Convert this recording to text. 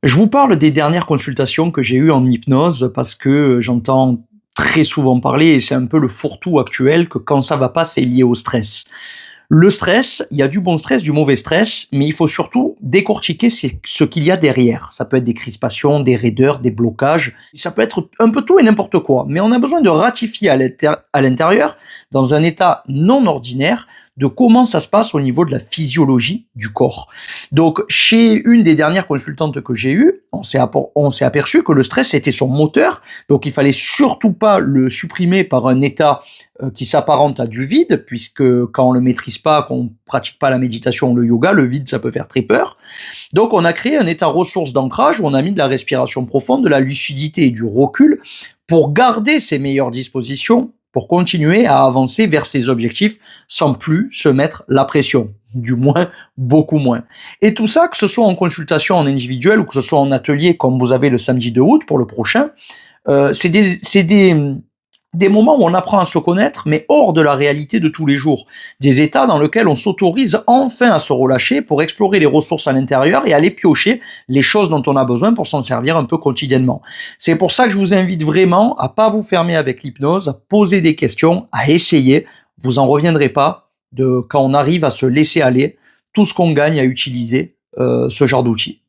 Je vous parle des dernières consultations que j'ai eues en hypnose parce que j'entends très souvent parler, et c'est un peu le fourre-tout actuel, que quand ça va pas, c'est lié au stress. Le stress, il y a du bon stress, du mauvais stress, mais il faut surtout décortiquer ce qu'il y a derrière. Ça peut être des crispations, des raideurs, des blocages, ça peut être un peu tout et n'importe quoi. Mais on a besoin de ratifier à l'intérieur, dans un état non ordinaire, de comment ça se passe au niveau de la physiologie du corps. Donc, chez une des dernières consultantes que j'ai eues, on s'est aperçu que le stress était son moteur, donc il fallait surtout pas le supprimer par un état qui s'apparente à du vide, puisque quand on le maîtrise pas, qu'on pratique pas la méditation ou le yoga, le vide ça peut faire très peur. Donc on a créé un état ressource d'ancrage où on a mis de la respiration profonde, de la lucidité et du recul pour garder ses meilleures dispositions, pour continuer à avancer vers ses objectifs sans plus se mettre la pression. Du moins, beaucoup moins. Et tout ça, que ce soit en consultation en individuel ou que ce soit en atelier comme vous avez le samedi 2 août pour le prochain, c'est des moments où on apprend à se connaître, mais hors de la réalité de tous les jours. Des états dans lesquels on s'autorise enfin à se relâcher pour explorer les ressources à l'intérieur et aller piocher les choses dont on a besoin pour s'en servir un peu quotidiennement. C'est pour ça que je vous invite vraiment à pas vous fermer avec l'hypnose, à poser des questions, à essayer. Vous en reviendrez pas de quand on arrive à se laisser aller, tout ce qu'on gagne à utiliser ce genre d'outils.